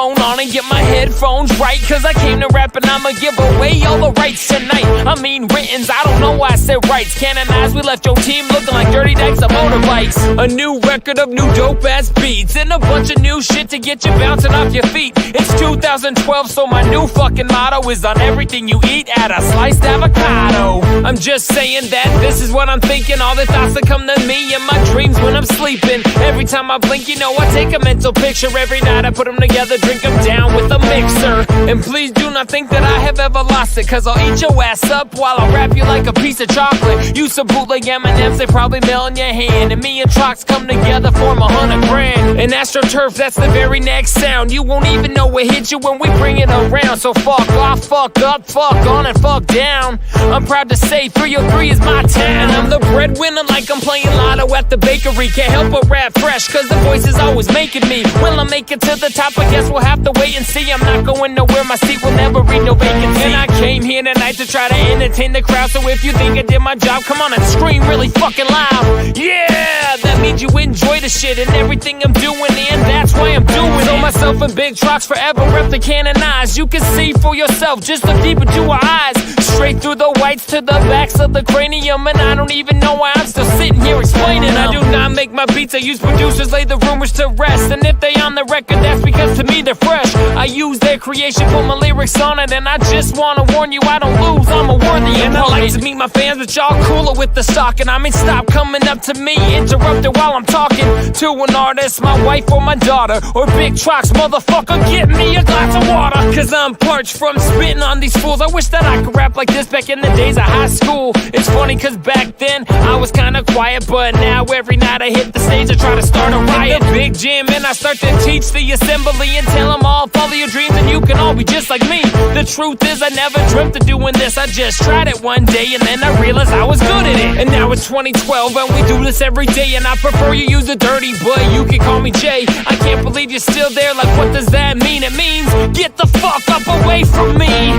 microphone on and get my headphones right, cause I came to rap and I'ma give away all the rights tonight. I mean writtens, I don't know why I said rights. Canonized, we left your team looking like dirty decks of motorbikes. A new record of new dope ass beats and a bunch of new shit to get you bouncing off your feet. It's 2012, so my new fucking motto is on everything you eat, add a sliced avocado. I'm just saying that this is what I'm thinking, all the thoughts that come to me in my dreams when I'm sleeping. Every time I blink, you know I take a mental picture. Every night I put them together, drink them down with a mixer. And please do not think that I have ever lost it, cause I'll eat your ass up while I wrap you like a piece of chocolate. You some bootleg M&Ms, they probably melt in your hand, and me and Trox come together, form $100 grand. And AstroTurf, that's the very next sound. You won't even know what hit you when we bring it around. So fuck off, fuck up, fuck on and fuck down. I'm proud to say 303 is my town. I'm the breadwinner like I'm playing lotto at the bakery. Can't help but rap fresh, cause the voice is always making me. Will I make it to the top? I guess we'll have to wait and see. I'm not going nowhere, my seat will never read no vacancy. And I came here tonight to try to entertain the crowd. So if you think I did my job, come on and scream really fucking loud. Yeah, that means you enjoy the shit and everything I'm doing, and that's why I'm doing it. So myself and Big Trox forever rep the canonized. You can see for yourself, just look deep into our eyes. Straight through the whites to the backs of the cranium, and I don't even know why I'm still sitting here explaining. I do not make my beats, I use producers, lay the rumors to rest. And if they on the record, that's because to me they're fresh. I use their creation, put my lyrics on it, and I just wanna warn you, I don't lose, I'm a worthy opponent. And I like to meet my fans, but y'all cooler with the stalking. I mean, stop coming up to me, interrupting while I'm talking to an artist, my wife or my daughter, or Big Trox, motherfucker, get me a glass of water. Cause I'm parched from spitting on these fools. I wish that I could rap like this back in the days of high school. It's funny cause back then I was kinda quiet, but now every night I hit the stage I try to start a riot. In the big gym and I start to teach the assembly and tell them all, follow your dreams and you can all be just like me. The truth is I never dreamt of doing this, I just tried it one day and then I realized I was good at it. And now it's 2012 and we do this every day, and I prefer you use the dirty, but you can call me Jay. I can't believe you're still there, like what does that mean? It means get the fuck up away from me.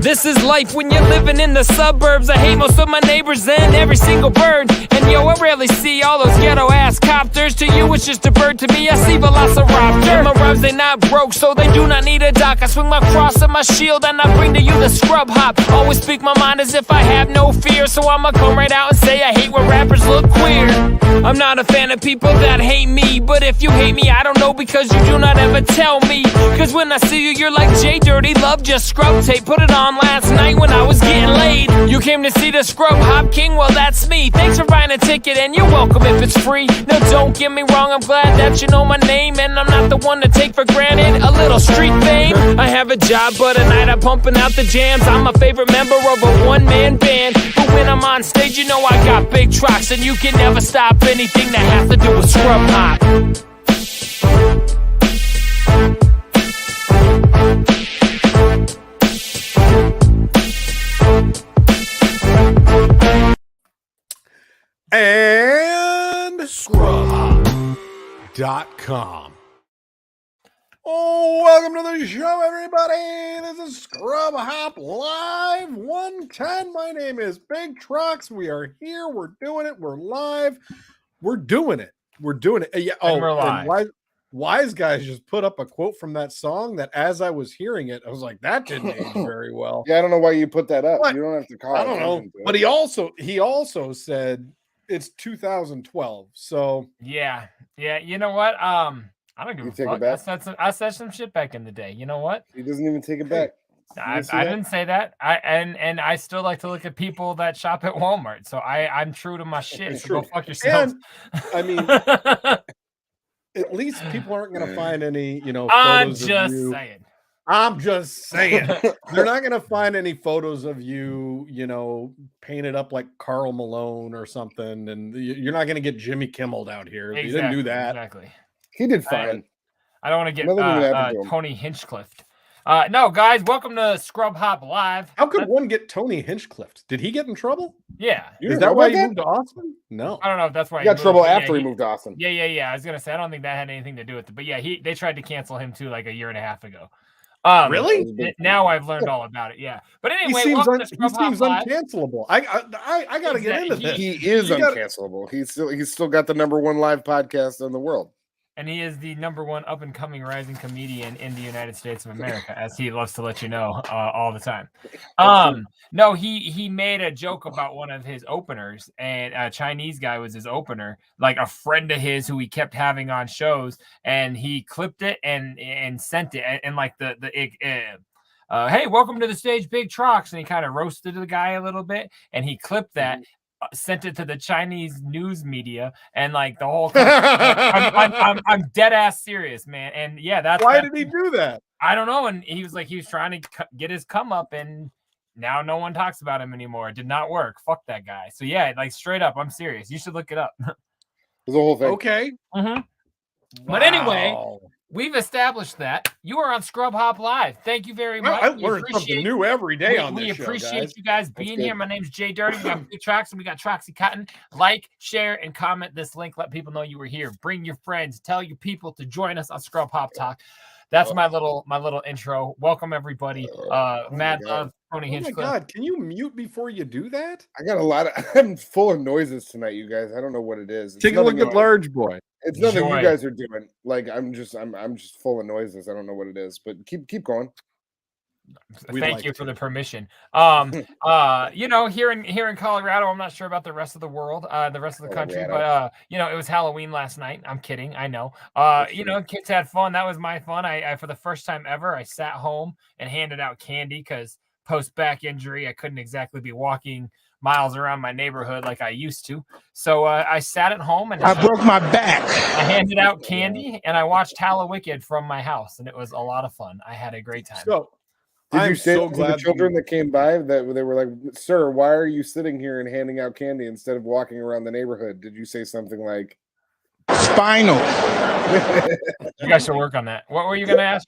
This is life when you're living in the suburbs. I hate most of my neighbors and every single bird. And yo, I rarely see all those ghetto ass copters. To you it's just a bird, to me I see velociraptor. And my rhymes they not broke, so they do not need a dock. I swing my cross and my shield and I bring to you the scrub hop. Always speak my mind as if I have no fear, so I'ma come right out and say I hate when rappers look queer. I'm not a fan of people that hate me, but if you hate me I don't know, because you do not ever tell me. Cause when I see you you're like JDirty, love just scrub tape. Put it on last night when I was getting laid. You came to see the Scrub Hop King, well that's me. Thanks for buying a ticket and you're welcome if it's free. No, don't get me wrong, I'm glad that you know my name, and I'm not the one to take for granted a little street fame. I have a job but at night I'm pumping out the jams. I'm a favorite member of a one-man band, but when I'm on stage you know I got Big Trox, and you can never stop anything that has to do with Scrub Hop. And ScrubHop.com. Oh, welcome to the show, everybody. This is Scrub Hop Live 110. My name is Big Trox. We are here. We're doing it. We're live. We're doing it. We're doing it. Yeah. And we're live. And Wise Guys just put up a quote from that song that as I was hearing it, I was like, that didn't age very well. Yeah, I don't know why you put that up. What? You don't have to call. I don't know. But he also said it's 2012. So Yeah. You know what? I don't give a fuck. I said some shit back in the day. You know what? He doesn't even take it back. I didn't say that. And I still like to look at people that shop at Walmart. So I'm true to my shit. So go fuck yourself. And, I mean, at least people aren't going to find any, photos I'm just saying. I'm just saying. They're not going to find any photos of you, painted up like Karl Malone or something. And you're not going to get Jimmy Kimmel out here. Exactly, you didn't do that. Exactly. He did fine. I don't want to get Tony Hinchcliffe. No, guys, welcome to Scrub Hop Live. How could one get Tony Hinchcliffe? Did he get in trouble? Yeah. Is that why he moved to Austin? No. I don't know if that's why he got trouble after he moved to Austin. Yeah. I was going to say, I don't think that had anything to do with it. But yeah, they tried to cancel him too like a year and a half ago. Really? Now I've learned all about it. Yeah. But anyway, he seems uncancelable. I got to get into this. He is uncancelable. He's still got the #1 live podcast in the world. And he is the #1 up-and-coming rising comedian in the United States of America, as he loves to let you know all the time. No, he made a joke about one of his openers, and a Chinese guy was his opener, like a friend of his who he kept having on shows, and he clipped it and sent it, and like hey, welcome to the stage, Big Trox, and he kind of roasted the guy a little bit, and he clipped that. Sent it to the Chinese news media, and like the whole I'm dead ass serious, man. And yeah, why did he do that? I don't know. And he was trying to get his come up, and now no one talks about him anymore. It did not work. Fuck that guy. So yeah, like straight up, I'm serious. You should look it up. The whole thing. Okay. Wow. But anyway, we've established that you are on Scrub Hop Live. Thank you very much. I learn something new every day on this show. We appreciate you guys being here. My name's JDirty. We got Big Trox and we got Troxy Cotton. Like, share, and comment this link. Let people know you were here. Bring your friends. Tell your people to join us on Scrub Hop Talk. That's my little intro. Welcome everybody. Mad Love, Tony Hinchcliffe. Oh my God, can you mute before you do that? I got a lot of. I'm full of noises tonight, you guys. I don't know what it is. Take a look at Large Boy. It's nothing you guys are doing. Like I'm just full of noises. I don't know what it is, but keep going. Thank you for the permission. Here in Colorado, I'm not sure about the rest of the world, the rest of the country, but it was Halloween last night. I'm kidding, I know. Kids had fun. That was my fun. I for the first time ever, I sat home and handed out candy because post back injury, I couldn't exactly be walking miles around my neighborhood like I used to. So I sat at home and I broke my back. I handed out candy and I watched Hallowicked from my house, and it was a lot of fun. I had a great time. So, did you say to the children that came by that they were like, "Sir, why are you sitting here and handing out candy instead of walking around the neighborhood?" Did you say something like spinal? You guys should work on that. What were you going to ask?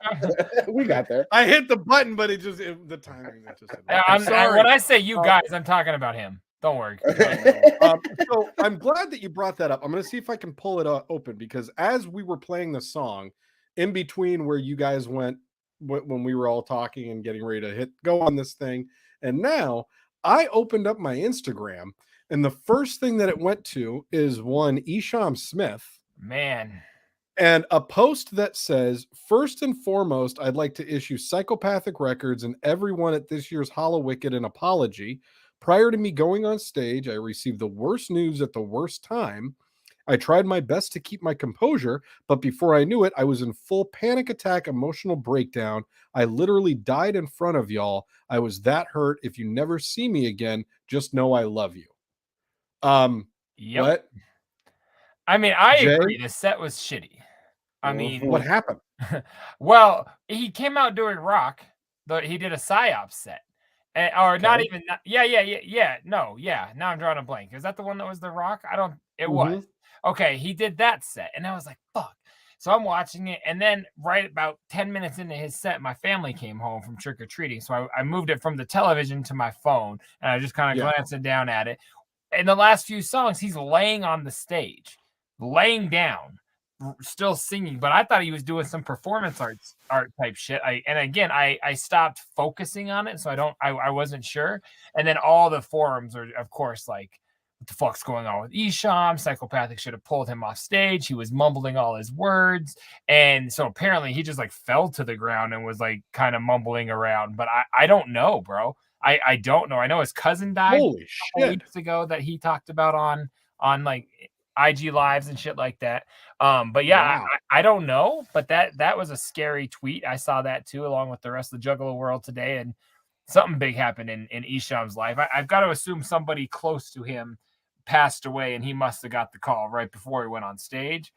We got there. I hit the button, but the timing. I'm sorry. When I say you guys, I'm talking about him. Don't worry. So I'm glad that you brought that up. I'm going to see if I can pull it open, because as we were playing the song, in between where you guys went when we were all talking and getting ready to go on this thing, and now I opened up my Instagram, and the first thing that it went to is one Isham Smith. Man. And a post that says, "First and foremost, I'd like to issue Psychopathic Records and everyone at this year's Hallowicked an apology. Prior to me going on stage, I received the worst news at the worst time. I tried my best to keep my composure, but before I knew it, I was in full panic attack, emotional breakdown. I literally died in front of y'all. I was that hurt. If you never see me again, just know I love you." Yep. What? I mean, I agree. The set was shitty. I mean, what happened? Well, he came out doing rock, but he did a psyop set. Or not even. Yeah. No, yeah. Now I'm drawing a blank. Is that the one that was the rock? It was. Okay, he did that set, and I was like, fuck. So I'm watching it, and then right about 10 minutes into his set, my family came home from trick-or-treating. So I moved it from the television to my phone, and I just kind of glancing down at it. In the last few songs, he's laying on the stage, laying down, still singing, but I thought he was doing some performance art type shit. I stopped focusing on it, so I wasn't sure. And then all the forums are, of course, like, what the fuck's going on with Isham? Psychopathic should have pulled him off stage. He was mumbling all his words. And so apparently he just like fell to the ground and was like kind of mumbling around. But I don't know, bro. I don't know. I know his cousin died Holy shit. weeks ago that he talked about on like IG lives and shit like that. But yeah, wow. I don't know. But that was a scary tweet. I saw that too, along with the rest of the Juggalo world today. And something big happened in Isham's life. I've got to assume somebody close to him passed away, and he must have got the call right before he went on stage.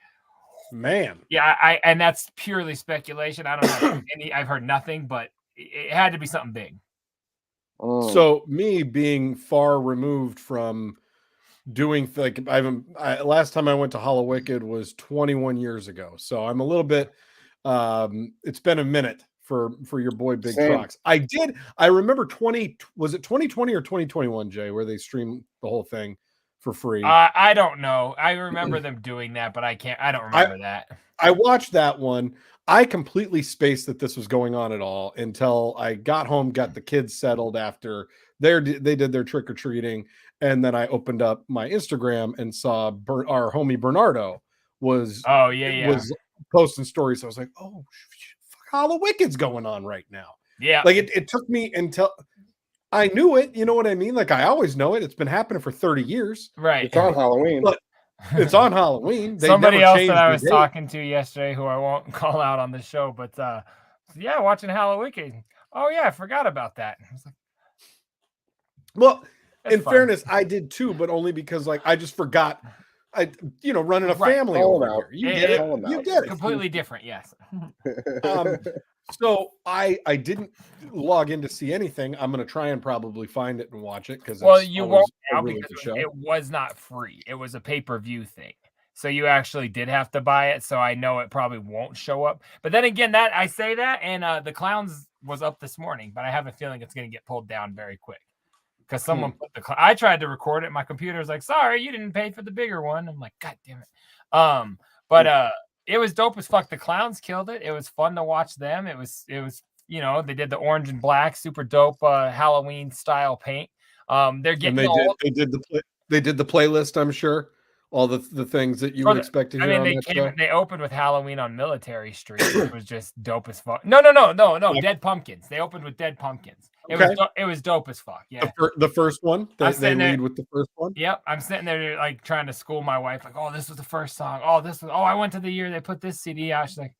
Man. Yeah, and that's purely speculation. I don't have I've heard nothing, but it had to be something big. So me being far removed from doing like last time I went to Hallowicked was 21 years ago. So I'm a little bit it's been a minute for your boy Big Trox. I remember was it 2020 or 2021, Jay, where they streamed the whole thing for free? I don't know. I remember them doing that, but I don't remember that. I watched that one. I completely spaced that this was going on at all until I got home, got the kids settled after they did their trick-or-treating, and then I opened up my Instagram and saw our homie Bernardo was posting stories. I was like, oh, fuck, Hallowicked's going on right now. Yeah. Like it took me until I knew it. You know what I mean? Like I always know it. It's been happening for 30 years. Right. It's on Halloween. But it's on Halloween. They Somebody never else changed that I the was date. talking to yesterday, who I won't call out on the show, but yeah, watching Halloween. Oh yeah, I forgot about that. I was like, well, that's in fun. fairness, I did too, but only because like I just forgot. Running a family Call over him out. here. You get it. Call him You out. get it. Completely different, yes. So I didn't log in to see anything. I'm going to try and probably find it and watch it because You won't now because it was not free. It was a pay-per-view thing. So you actually did have to buy it. So I know it probably won't show up. But then again, that I say that, and the Clowns was up this morning, but I have a feeling it's going to get pulled down very quick. Because someone put I tried to record it. My computer was like, sorry, you didn't pay for the bigger one. I'm like, God damn it. But it was dope as fuck. The Clowns killed it. It was fun to watch them. It was, they did the orange and black, super dope Halloween style paint. They're getting they did the playlist, I'm sure. All the things that you would expect to hear on that show. They opened with Halloween on Military Street, which was just dope as fuck. No. Dead Pumpkins. They opened with Dead Pumpkins. It was dope as fuck. Yeah. The first one. They lead with the first one. Yep. I'm sitting there like trying to school my wife, like, oh, this was the first song. I went to the year they put this CD out. She's like,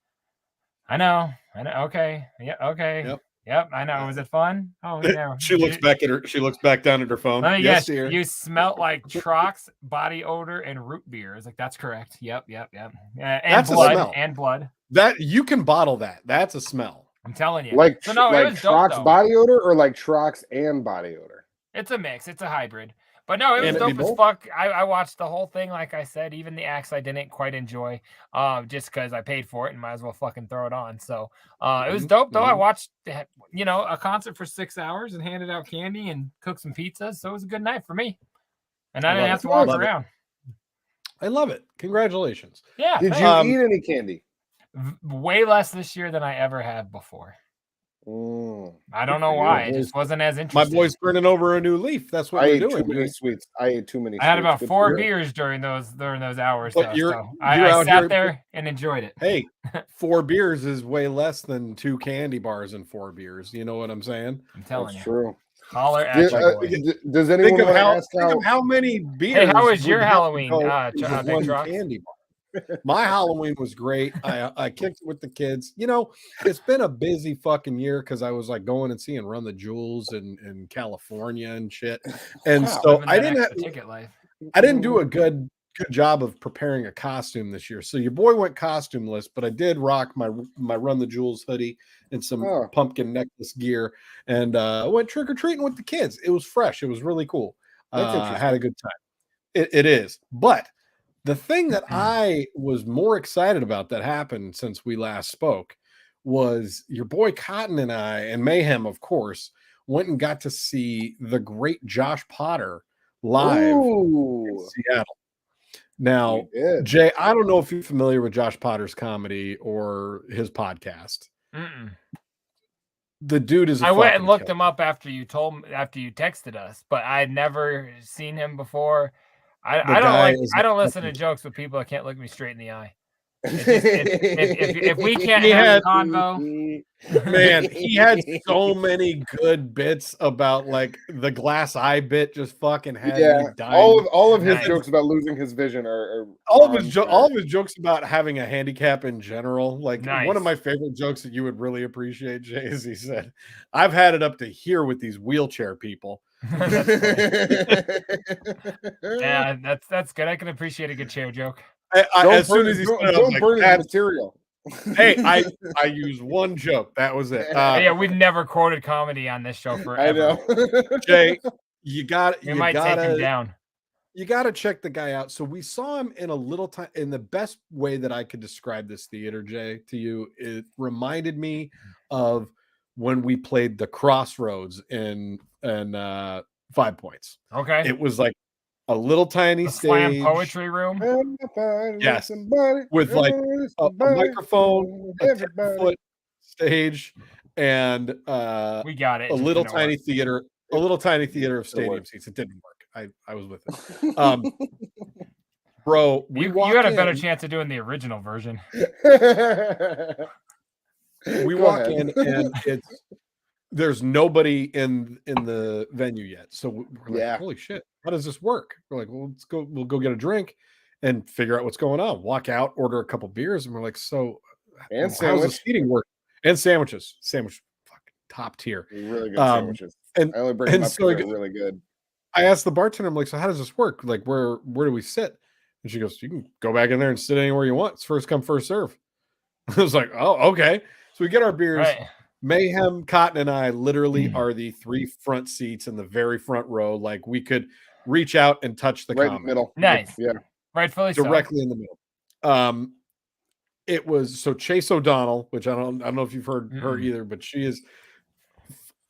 I know. Okay. Yeah. Okay. Yep. I know. Was it fun? Oh yeah. She looks back down at her phone. Yes, dear. You smelt like Trox, body odor, and root beer. I was like, that's correct. Yep. And that's blood. A smell. And blood. That you can bottle that. That's a smell. I'm telling you. Like like Trox body odor or like Trox and body odor? It's a mix. It's a hybrid. But no, it was dope as fuck. I watched the whole thing, like I said. Even the acts I didn't quite enjoy, just because I paid for it and might as well fucking throw it on. So it was dope, though. I watched, a concert for 6 hours and handed out candy and cooked some pizzas. So it was a good night for me. And I didn't have to walk around. I love it. Congratulations. Yeah. Did you eat any candy? Way less this year than I ever have before. I don't know why. It just wasn't as interesting. My boy's turning over a new leaf. That's what we're doing. Too many sweets. I ate too many. I had about 4 beers during those hours. But I sat there and enjoyed it. Hey, 4 beers is way less than 2 candy bars and 4 beers. You know what I'm saying? I'm telling you. True. Holler at does anyone think of how many beers? Hey, how was your Halloween? One candy bar. My Halloween was great. I kicked it with the kids. It's been a busy fucking year because I was like going and seeing Run the Jewels in California and shit. And so I didn't do a good job of preparing a costume this year. So your boy went costumeless, but I did rock my Run the Jewels hoodie and some pumpkin necklace gear, and I went trick or treating with the kids. It was fresh. It was really cool. I had a good time. It is, but the thing that I was more excited about that happened since we last spoke was your boy Cotton and I, and Mayhem, of course, went and got to see the great Josh Potter live in Seattle. Now, Jay, I don't know if you're familiar with Josh Potter's comedy or his podcast. The dude is. I went and looked him up after you texted us, but I'd never seen him before. I don't listen to jokes with people that can't look me straight in the eye. If we can't have a convo, man, he had so many good bits about like the glass eye bit. Just fucking had me dying. All of his jokes about losing his vision are all of his jokes about having a handicap in general. Like one of my favorite jokes that you would really appreciate, Jay, is he said, "I've had it up to here with these wheelchair people." Yeah, that's good. I can appreciate a good chair joke. As soon as he said, don't burn his material. Hey, I used one joke. That was it. Yeah, we've never quoted comedy on this show forever. I know. Jay, you might take him down. You got to check the guy out. So we saw him in a little time. In the best way that I could describe this theater, Jay, to you, it reminded me of when we played the Crossroads in 5 Points. Okay, it was like a little tiny stage, poetry room. Yes, with like a microphone, a 10-foot stage, and we got it. A little tiny theater of stadium seats. It didn't work. I was with it. Bro, You had a better chance of doing the original version. We walk in and there's nobody in the venue yet. So we're like, holy shit, how does this work? We're like, well, we'll go get a drink and figure out what's going on. Walk out, order a couple beers, and we're like, so how's the seating work? And sandwiches. Sandwich fucking top tier. Really good sandwiches. And I only bring them up because they're really good. I asked the bartender, I'm like, so how does this work? Like, where do we sit? And she goes, you can go back in there and sit anywhere you want. It's first come, first serve. I was like, oh, okay. So we get our beers. Right. Mayhem, Cotton, and I literally are the 3 front seats in the very front row. Like, we could reach out and touch the right in the middle. Nice. Yeah. Rightfully directly in the middle. It was so Chase O'Donnell, which I don't know if you've heard her either, but she is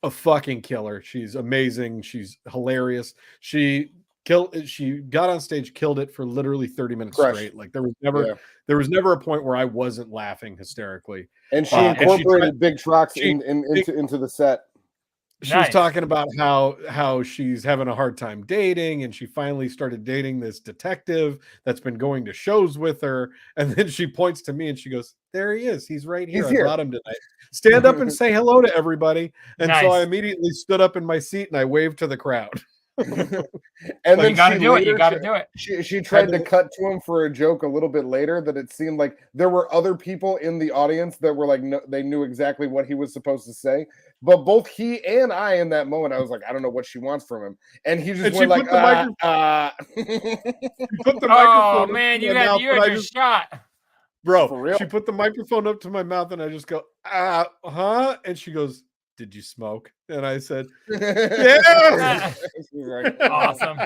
a fucking killer. She's amazing. She's hilarious. She got on stage, killed it for literally 30 minutes straight. Like there was never a point where I wasn't laughing hysterically. And she incorporated Big Trox into the set. She was talking about how she's having a hard time dating, and she finally started dating this detective that's been going to shows with her. And then she points to me and she goes, "There he is. He's right here. I brought him tonight. Stand up and say hello to everybody." And so I immediately stood up in my seat and I waved to the crowd. And then you gotta do it. You gotta do it. She tried to cut to him for a joke a little bit later that it seemed like there were other people in the audience that were like, no, they knew exactly what he was supposed to say. But both he and I, in that moment, I was like, I don't know what she wants from him, and he just went like, put the microphone. Oh man, you had your shot, bro. She put the microphone up to my mouth, and I just go, huh? And she goes, "Did you smoke?" And I said, "Yeah." Awesome.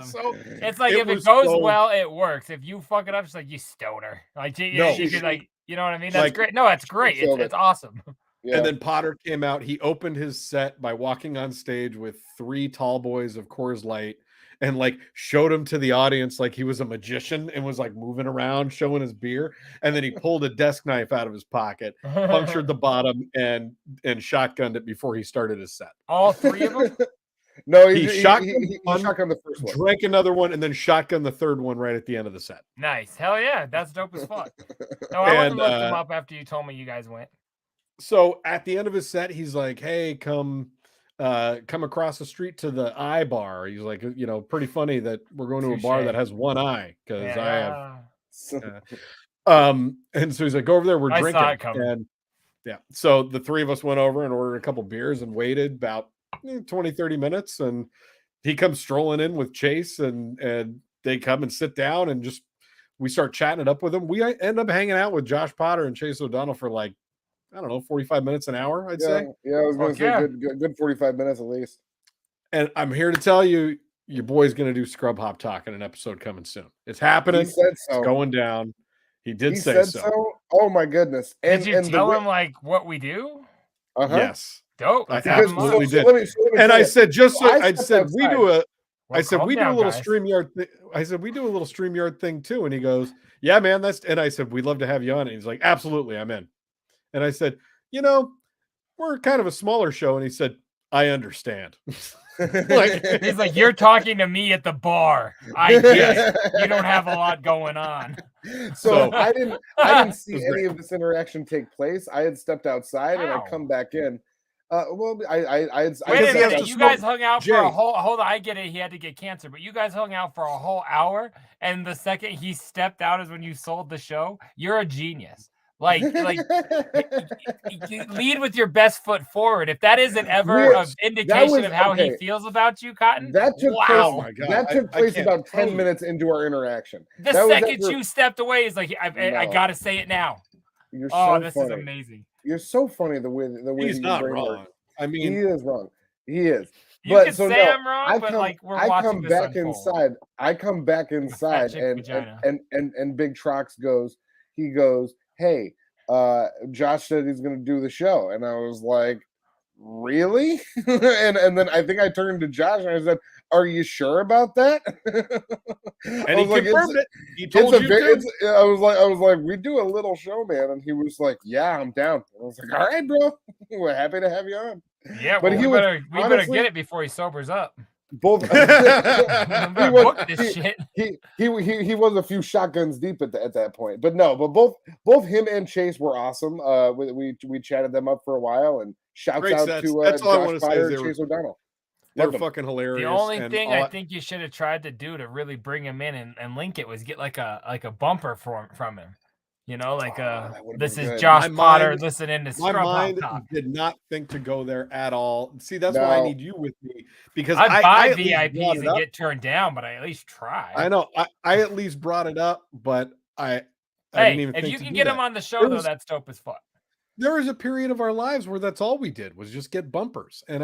So, it's like if it goes well, it works. If you fuck it up, it's like you stoner. Like you could like, you know what I mean? That's great. No, that's great. It's awesome. Yeah. And then Potter came out. He opened his set by walking on stage with 3 tall boys of Coors Light and like showed him to the audience like he was a magician and was like moving around showing his beer. And then he pulled a desk knife out of his pocket, punctured the bottom, and shotgunned it before he started his set. All 3 of them? No, he shotgunned the first one, drank another one, and then shotgunned the third one right at the end of the set. Nice. Hell yeah. That's dope as fuck. No, I went to look them up after you told me you guys went. So at the end of his set, he's like, "Hey, come across the street to the eye bar." He's like, you know, pretty funny that we're going to a bar that has one eye because I have. And so he's like, "Go over there. We're drinking." And so the 3 of us went over and ordered a couple beers and waited about 20-30 minutes, and he comes strolling in with Chase, and they come and sit down, and just we start chatting it up with him. We end up hanging out with Josh Potter and Chase O'Donnell for like, I don't know, 45 minutes, an hour, I'd say. Yeah, I was going to say good 45 minutes at least. And I'm here to tell you, your boy's going to do Scrub Hop Talk in an episode coming soon. It's happening. He said so. It's going down. He said so. Oh my goodness! Did you tell him like what we do? Yes. Dope. I absolutely did. Let me I said, just so I said, we do a. I said, we do a little StreamYard thing. I said, we do a little StreamYard thing too. And he goes, "Yeah, man, and I said, we'd love to have you on." And he's like, "Absolutely, I'm in." And I said, "You know, we're kind of a smaller show." And he said, "I understand." He's like, "You're talking to me at the bar. I guess you don't have a lot going on." So I didn't see any of this interaction take place. I had stepped outside and I come back in. Well, you guys hung out for a whole. Hold on, I get it. He had to get cancer, but you guys hung out for a whole hour, and the second he stepped out is when you sold the show. You're a genius. Like lead with your best foot forward. If that isn't ever an indication of how he feels about you, Cotton, that took place. That took place about 10 minutes into our interaction. The second you stepped away, is like, I gotta say it now. You're so this funny. is amazing. You're so funny the way he's not wrong. Her. I mean, he is wrong. He is. You can say I'm wrong, but like we're watching this unfold. I come back inside, and Big Trox goes. He goes, "Hey, Josh said he's going to do the show," and I was like, "Really?" and then I think I turned to Josh and I said, "Are you sure about that?" And he confirmed it. He told you I was like, "We do a little show, man," and he was like, "Yeah, I'm down." I was like, "All right, bro, we're happy to have you on." Yeah, but we better get it before he sobers up. Both He was a few shotguns deep at that point, but both him and Chase were awesome. We chatted them up for a while, and shouts out to Josh Pryor and Chase O'Donnell. They're fucking hilarious. The only thing I think you should have tried to do to really bring him in and link it was get like a bumper from him. You know, like this is Josh Potter listening to Scrub. My mind did not think to go there at all. See, that's why I need you with me, because I buy VIPs and get turned down, but I at least try. I know. I at least brought it up, but I hey, didn't even if think you to can do get that. him on the show, though, that's dope as fuck. There was a period of our lives where that's all we did was just get bumpers, and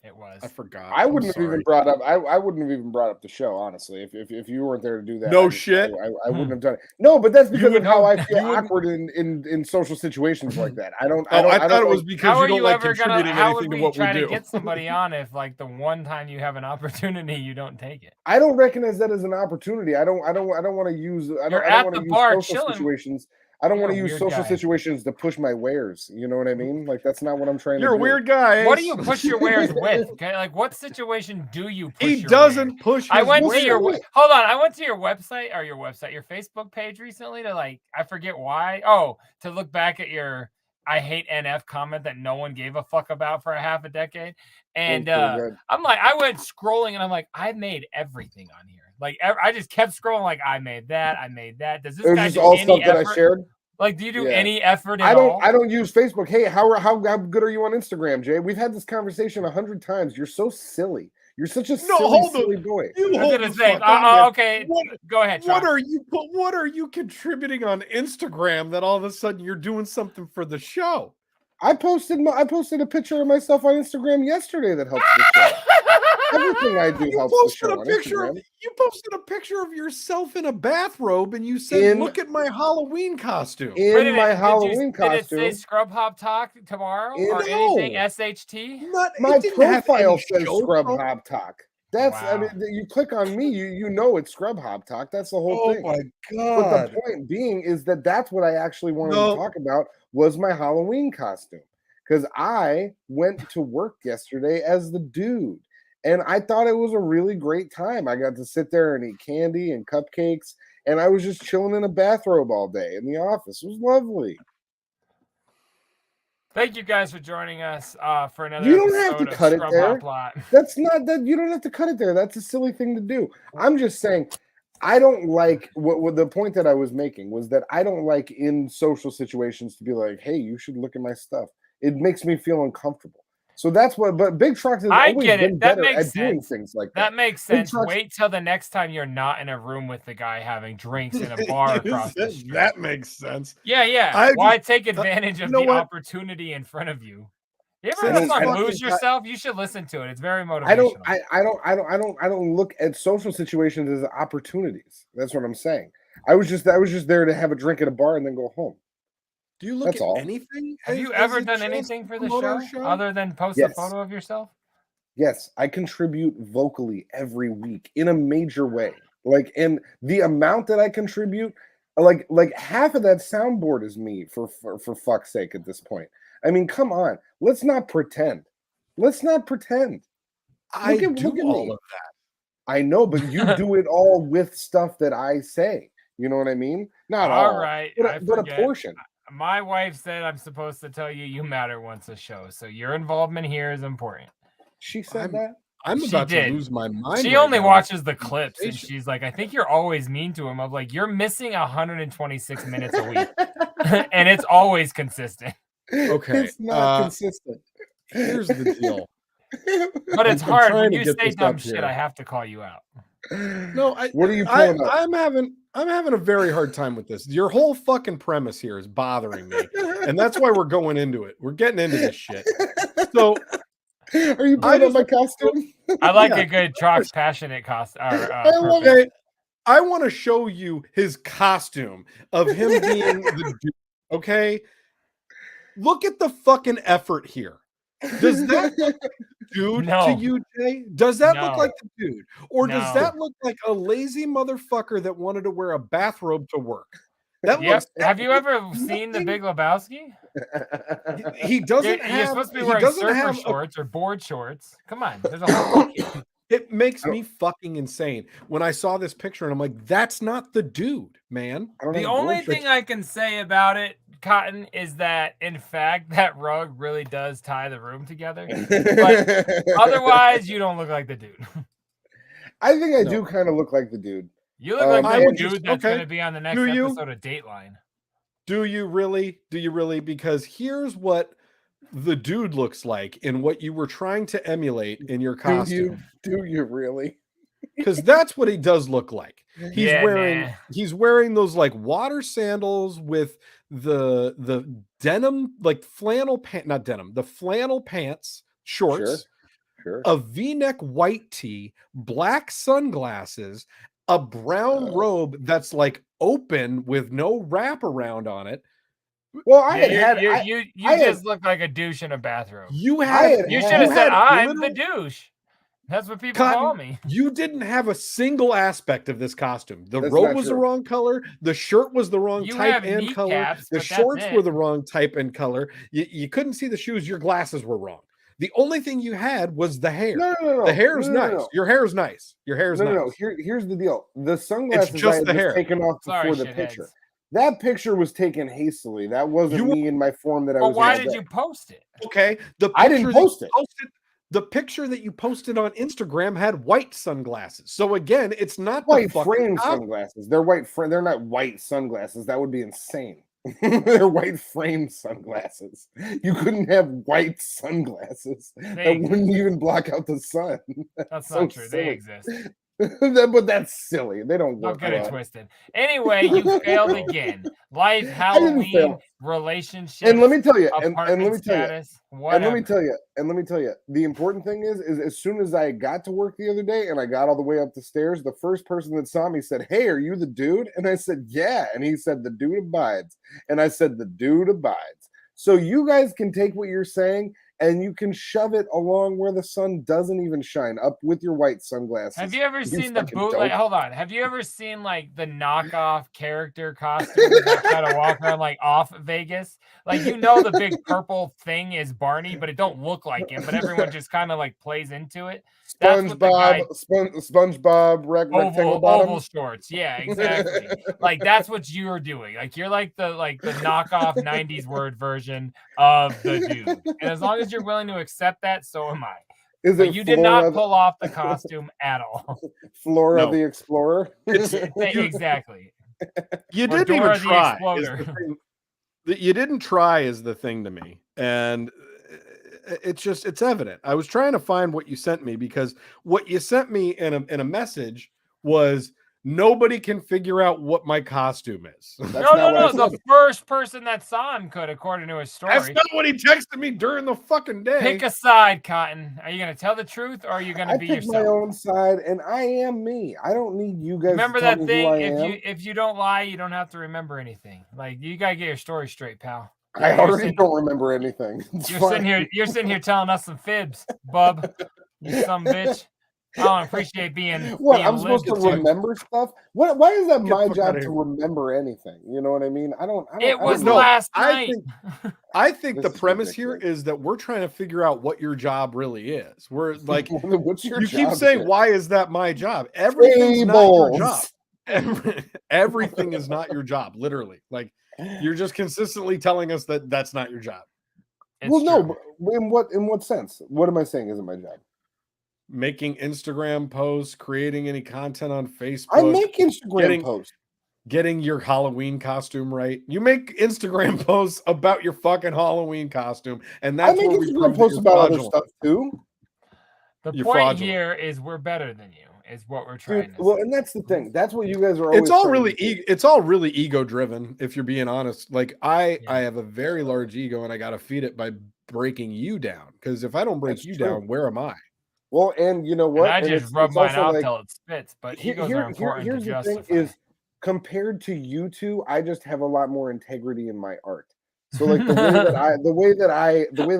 it was. I forgot. I wouldn't have even brought up. I wouldn't have even brought up the show, honestly. If you weren't there to do that, no I wouldn't have done it. No, but that's because of how I feel awkward in social situations like that. I thought it was because you don't like contributing anything to what we do. Try to get somebody on if like the one time you have an opportunity you don't take it. I don't recognize that as an opportunity. I don't want to use. I don't want to use social situations. I don't want to use social situations to push my wares. You know what I mean? Like that's not what I'm trying to do. You're a weird guy. What do you push your wares with? Okay, like what situation do you push? He doesn't push. I went to your hold on. I went to your website or your Facebook page recently to I forget why. Oh, to look back at your I hate NF comment that no one gave a fuck about for a half a decade. And I'm like, I went scrolling and I'm like, I made everything on here. Like I just kept scrolling. Like I made that. Does this guy do all any stuff effort? that I shared? Like, do you do any effort at all? I don't use Facebook. Hey, how good are you on Instagram, Jay? We've had this conversation 100 times. You're so silly. You're such a silly boy. Okay, go ahead. What are you contributing on Instagram that all of a sudden you're doing something for the show? I posted a picture of myself on Instagram yesterday that helps the show. Everything I do helps the show on Instagram. You posted a picture of yourself in a bathrobe and you said, "Look at my Halloween costume." Did it say Scrub Hop Talk tomorrow or anything SHT? My profile says Scrub Hop Talk. That's I mean, you click on me, you know it's Scrub Hop Talk. That's the whole thing. Oh my god! But the point being is that's what I actually wanted to talk about was my Halloween costume, because I went to work yesterday as the dude, and I thought it was a really great time. I got to sit there and eat candy and cupcakes, and I was just chilling in a bathrobe all day in the office. It was lovely. Thank you guys for joining us for another. You don't have to cut it there. That's not that. You don't have to cut it there. That's a silly thing to do. I'm just saying, I don't like what the point that I was making was that I don't like in social situations to be like, "Hey, you should look at my stuff." It makes me feel uncomfortable. So that's what. But Big Trox has always been better at doing things like that. That makes sense. Wait till the next time you're not in a room with the guy having drinks in a bar across the street. That makes sense. Yeah. Why take advantage of the opportunity in front of you? You ever heard of Lose Yourself? You should listen to it. It's very motivational. I don't look at social situations as opportunities. That's what I'm saying. I was just there to have a drink at a bar and then go home. Do you look at anything? Have you ever done anything for the show other than post a photo of yourself? Yes, I contribute vocally every week in a major way. Like, and the amount that I contribute, like half of that soundboard is me for fuck's sake at this point. I mean, come on. Let's not pretend. Look at all me. of that. I know, but you do it all with stuff that I say. You know what I mean? Not all. Right. But a portion. My wife said I'm supposed to tell you matter once a show, so your involvement here is important. She said that? I'm about to lose my mind. She only watches the clips, and she's like, I think you're always mean to him. I'm like, you're missing 126 minutes a week, and it's always consistent. Okay. It's not consistent. Here's the deal. But it's hard. When you say dumb shit, I have to call you out. No, what are you pulling up? I'm having a very hard time with this. Your whole fucking premise here is bothering me. And that's why we're going into it. We're getting into this shit. So are you pulling up my costume? I like a good Trox passionate costume. Okay. I want to show you his costume of him being the dude. Okay. Look at the fucking effort here. Does that look like the dude to you, Jay? Does that look like the dude? Or does that look like a lazy motherfucker that wanted to wear a bathrobe to work? Have you ever seen The Big Lebowski? He doesn't have. You're supposed to be wearing surfer shorts or board shorts. Come on. There's a whole makes me fucking insane when I saw this picture and I'm like, that's not the dude, man. The only thing I can say about it, Cotton, is that in fact that rug really does tie the room together. But otherwise, you don't look like the dude. I think I do kind of look like the dude. You look like the dude that's going to be on the next episode of Dateline. Do you really? Do you really? Because here's what the dude looks like in what you were trying to emulate in your costume. Do you really? Because that's what he does look like. He's wearing those like water sandals with the denim, like flannel pant, not denim, the flannel pants, shorts, sure. A V-neck white tee, black sunglasses, a brown robe that's like open with no wrap around on it. Well, you just look like a douche in a bathrobe. You should have said I'm the douche. That's what people call me. You didn't have a single aspect of this costume. The robe was the wrong color. The shirt was the wrong type and color. The shorts were the wrong type and color. You couldn't see the shoes. Your glasses were wrong. The only thing you had was the hair. No. The hair is nice. No. Your hair is nice. Nice. No. Here's the deal. The sunglasses it's just the hair taken off before the picture. That picture was taken hastily. That wasn't me in my form that I was. Why did you post it? Okay, I didn't post it. The picture that you posted on Instagram had white sunglasses. So again, it's not white frame sunglasses. They're white frame. They're not white sunglasses. That would be insane. They're white frame sunglasses. You couldn't have white sunglasses that wouldn't even block out the sun. That's not true. Silly. They exist. But that's silly. They don't work. Don't get it twisted. Anyway, you failed again. Life, Halloween, relationship, and let me tell you, the important thing is as soon as I got to work the other day and I got all the way up the stairs, the first person that saw me said, "Hey, are you the dude?" And I said, "Yeah." And he said, "The dude abides." And I said, "The dude abides." So you guys can take what you're saying and you can shove it along where the sun doesn't even shine, up with your white sunglasses. Have you ever seen the bootleg? Hold on. Have you ever seen like the knockoff character costumes that kind of walk around like off Vegas? Like, you know, the big purple thing is Barney, but it don't look like him. But everyone just kind of like plays into it. SpongeBob, oval shorts. Yeah, exactly. Like that's what you're doing. Like you're like the knockoff '90s word version of the dude. And as long as you're willing to accept that, so am I. But you did not pull off the costume at all. Flora the Explorer. Exactly. You didn't even try. You didn't try is the thing to me, and it's evident. I was trying to find what you sent me because what you sent me in a message was nobody can figure out what my costume is. No. The first person that saw him could, according to his story. That's not what he texted me during the fucking day. Pick a side, Cotton. Are you going to tell the truth or are you going to be yourself? I pick my own side, and I am me. I don't need you guys. Remember to tell that thing? If you don't lie, you don't have to remember anything. Like, you got to get your story straight, pal. I already don't remember anything. You're sitting here telling us some fibs, bub. You some bitch. I don't appreciate being. What? I'm supposed to remember stuff. What? Why is that my job to remember anything? You know what I mean? I don't. It was last night. I think the premise here is that we're trying to figure out what your job really is. We're like, what's your you job? keep saying, why is that my job? Everything's not your job. Everything is not your job. Literally, like you're just consistently telling us that that's not your job. No. In what sense? What am I saying isn't my job? Making Instagram posts, creating any content on Facebook. I make Instagram posts. Getting your Halloween costume right. You make Instagram posts about your fucking Halloween costume, and that's I make Instagram posts about other stuff too. The point here is we're better than you. Is what we're trying to say. Well, and that's the thing. That's what you guys are always. It's all really ego driven. If you're being honest, like I have a very large ego, and I got to feed it by breaking you down. Because if I don't break you down, where am I? Well, and you know what? And I just rub mine out till it spits. But egos are important here's to justify. The thing is, compared to you two, I just have a lot more integrity in my art. So like the way that I approach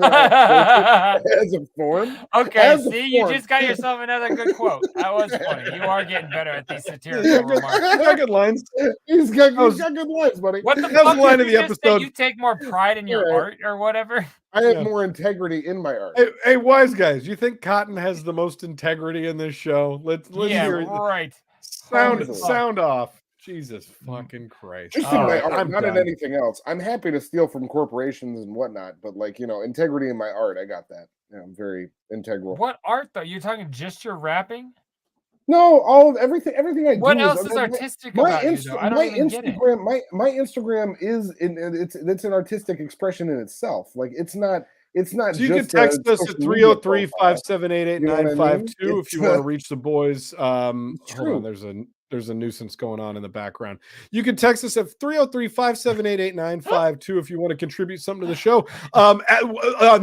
it as a form. Okay, see, you just got yourself another good quote. That was funny. You are getting better at these satirical remarks. He's got good lines. He's got good lines, buddy. What the That was fuck the line did of you the just say? episode. You take more pride in your art or whatever? I have more integrity in my art. Hey, wise guys, you think Cotton has the most integrity in this show? Let's hear it. Right. Sound off. Jesus fucking Christ. Just in my art, I'm not done. in anything else. I'm happy to steal from corporations and whatnot, but like, integrity in my art, I got that. Yeah, I'm very integral. What art though? You're talking just your rapping? No, all of everything I do. What else is artistic about you though? I don't even get it. My Instagram is it's an artistic expression in itself. Like it's not So just you can text us at social media 303-578-8952 You know what I mean? if you want to reach the boys. Hold true. on, there's a nuisance going on in the background. You can text us at 303-578-8952 if you want to contribute something to the show. On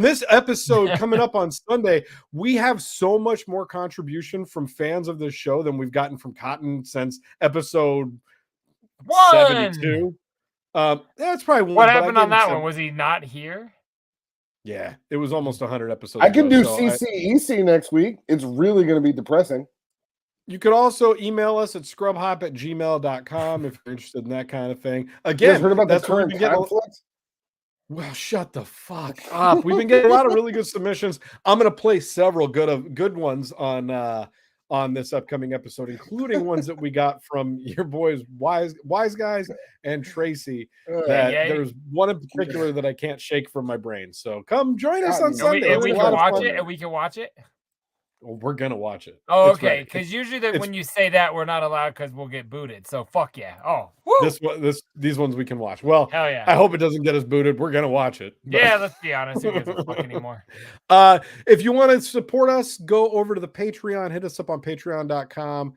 this episode coming up on Sunday, we have so much more contribution from fans of this show than we've gotten from Cotton since episode 72. That's probably one. What happened on that one? Was he not here? Yeah, it was almost 100 episodes. I can do so CCEC next week. It's really going to be depressing. You could also email us at scrubhop@gmail.com if you're interested in that kind of thing. Again, heard about that's the current conflict? Well, shut the fuck up. We've been getting a lot of really good submissions. I'm going to play several good ones on this upcoming episode, including ones that we got from your boys, Wise Guys and Tracy. There's one in particular that I can't shake from my brain. So come join us on Sunday. And we can watch it. And we can watch it. Well, we're gonna watch it. Oh, okay. Because usually when you say that, we're not allowed because we'll get booted. So fuck yeah. Oh, woo! These ones we can watch. Well, hell yeah. I hope it doesn't get us booted. We're gonna watch it. But... Yeah, let's be honest. Who gives a fuck anymore? If you want to support us, go over to the Patreon. Hit us up on patreon.com.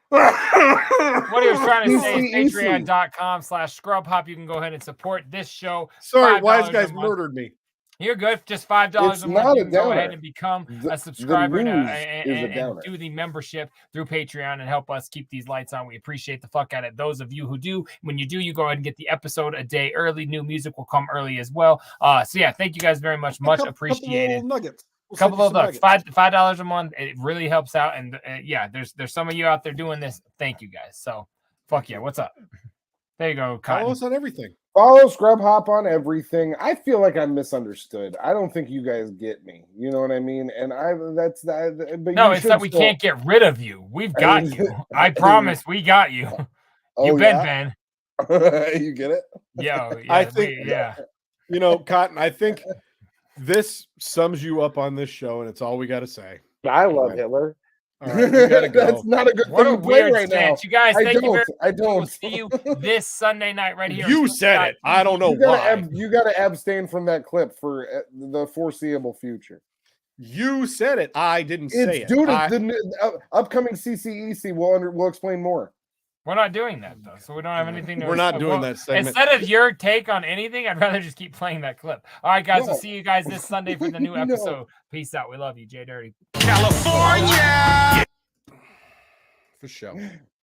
What he was trying to say is patreon.com/scrubhop. You can go ahead and support this show. Sorry, Wise Guys murdered me. You're good. Just $5 a month. You can go ahead and become a subscriber and do the membership through Patreon and help us keep these lights on. We appreciate the fuck out of those of you who do. When you do, you go ahead and get the episode a day early. New music will come early as well. So yeah, thank you guys very much. Much appreciated. Nuggets. Couple of nuggets. $5 a month. It really helps out. And yeah, there's some of you out there doing this. Thank you guys. So fuck yeah. What's up? There you go. Cotton. Follow us on everything. Follow Scrub Hop on everything. I feel like I'm misunderstood. I don't think you guys get me. You know what I mean? And that's that. But no, it's that we can't get rid of you. We've got you. I promise we got you. You've been Ben. You get it? Yeah. I think. Cotton. I think this sums you up on this show, and it's all we got to say. I love Hitler. All right, we gotta go. That's not a good what thing a to play weird right stance. now. You guys, thank you very much. I don't. We'll see you this Sunday night right here. You said it. I don't know why. You got to abstain from that clip for the foreseeable future. You said it. I didn't say it. Due to the upcoming CCEC, we'll explain more. We're not doing that though, so we don't have anything to. We're not doing that segment. Instead of your take on anything, I'd rather just keep playing that clip. All right, guys, we'll see you guys this Sunday for the new episode. Peace out. We love you, JDirty. California. For sure.